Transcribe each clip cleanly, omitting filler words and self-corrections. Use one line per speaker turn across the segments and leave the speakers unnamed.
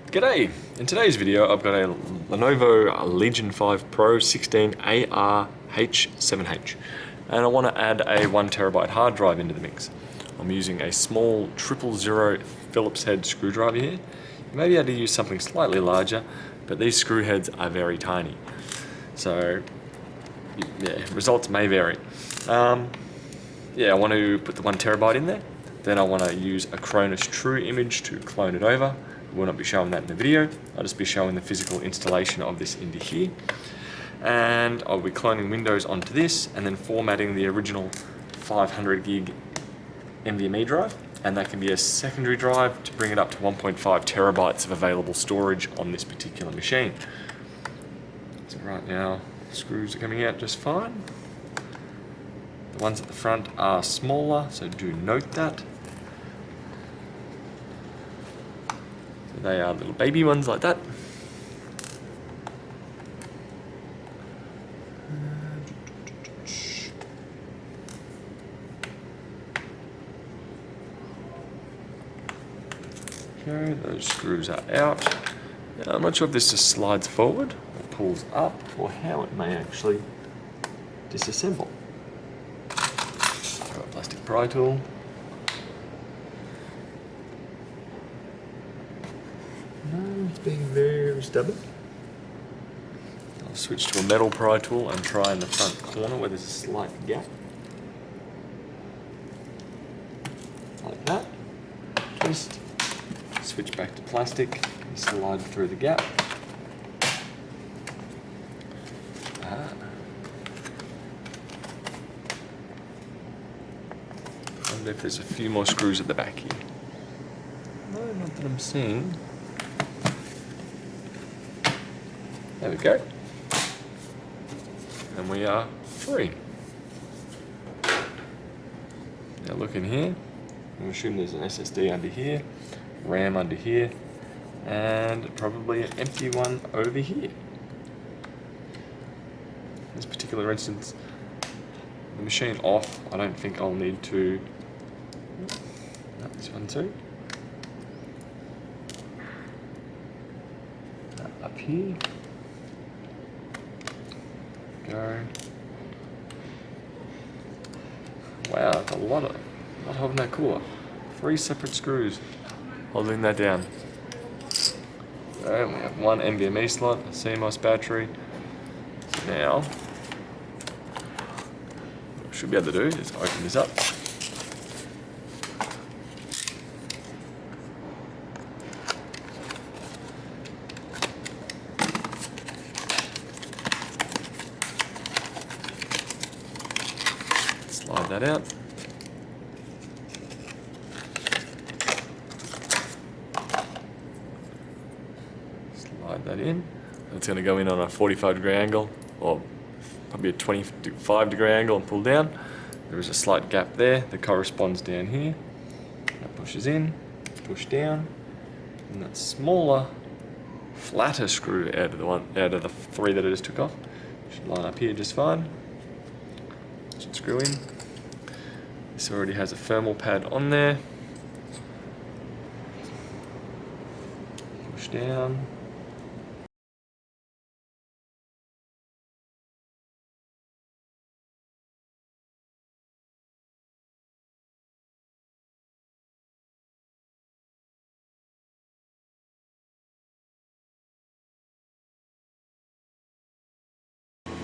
G'day! In today's video I've got a Lenovo Legion 5 Pro 16ARH7H and I want to add a 1TB hard drive into the mix. I'm using a small 000 Phillips head screwdriver here. You may be able to use something slightly larger, but these screw heads are very tiny. So yeah, results may vary. I want to put the 1TB in there. Then I want to use a Cronus True image to clone it over. I will not be showing that in the video. I'll just be showing the physical installation of this into here. And I'll be cloning Windows onto this and then formatting the original 500 gig NVMe drive. And that can be a secondary drive to bring it up to 1.5 terabytes of available storage on this particular machine. So right now, screws are coming out just fine. The ones at the front are smaller, so do note that. So they are little baby ones like that. Okay, those screws are out. Now, I'm not sure if this just slides forward or pulls up or how it may actually disassemble. Got a plastic pry tool. No, it's being very stubborn. I'll switch to a metal pry tool and try in the front corner where there's a slight gap. Like that. Twist. Switch back to plastic and slide through the gap. I wonder if there's a few more screws at the back here. No, not that I'm seeing. There we go. And we are free. Now look in here. I'm assuming there's an SSD under here, RAM under here, and probably an empty one over here. In this particular instance, the machine off, I don't think I'll need to. No, this one too. Up here. Go. Wow, that's a lot holding that cooler. 3 separate screws holding that down. So we have one NVMe slot, a CMOS battery. So now, what we should be able to do is open this up. Slide that out. Slide that in. It's going to go in on a 45-degree angle, or probably a 25-degree angle, and pull down. There is a slight gap there that corresponds down here. That pushes in, push down, and that smaller, flatter screw out of the 3 that I just took off should line up here just fine. Should screw in. This already has a thermal pad on there. Push down.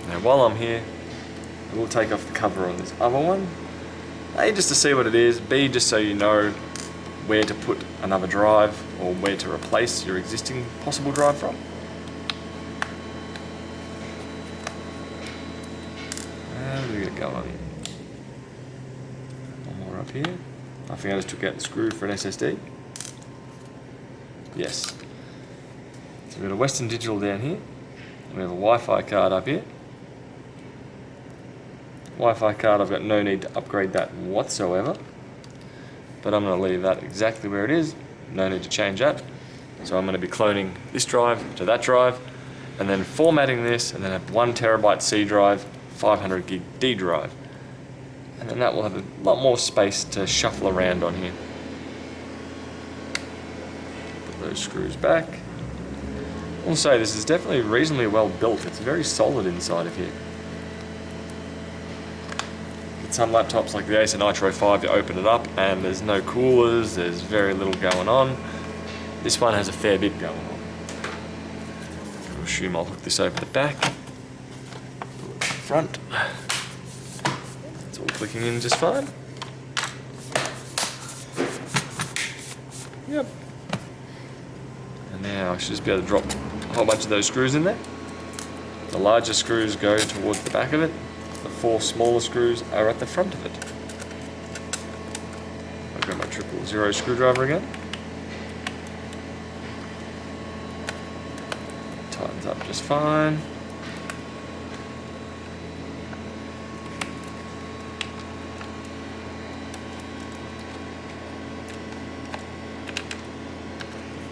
Now while I'm here, I will take off the cover on this other one. A, just to see what it is, B, just so you know where to put another drive or where to replace your existing possible drive from. And we get going. One more up here. I think I just took out the screw for an SSD. Yes. So we've got a Western Digital down here. And we have a Wi-Fi card up here. Wi-Fi card, I've got no need to upgrade that whatsoever, but I'm going to leave that exactly where it is, no need to change that. So I'm going to be cloning this drive to that drive, and then formatting this, and then have 1TB C drive, 500 gig D drive. And then that will have a lot more space to shuffle around on here. Put those screws back. I'll say this is definitely reasonably well built. It's very solid inside of here. With some laptops like the Acer Nitro 5, you open it up and there's no coolers, there's very little going on. This one has a fair bit going on. I'll assume I'll hook this over the back. Pull it to the front. It's all clicking in just fine. Yep. And now I should just be able to drop a whole bunch of those screws in there. The larger screws go towards the back of it. The 4 smaller screws are at the front of it. I'll grab my 000 screwdriver again. Tightens up just fine.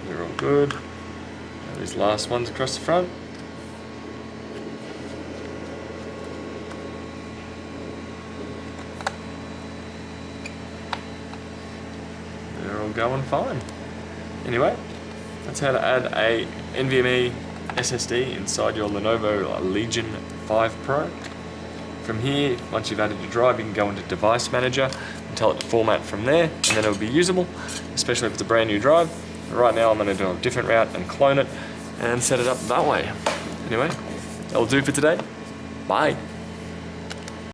They're all good. Now these last ones across the front. They're all going fine. Anyway, that's how to add a NVMe SSD inside your Lenovo Legion 5 Pro. From here, once you've added your drive, you can go into Device Manager and tell it to format from there, and then it'll be usable, especially if it's a brand new drive. But right now I'm going to do a different route and clone it and set it up that way. Anyway, that'll do for today. Bye.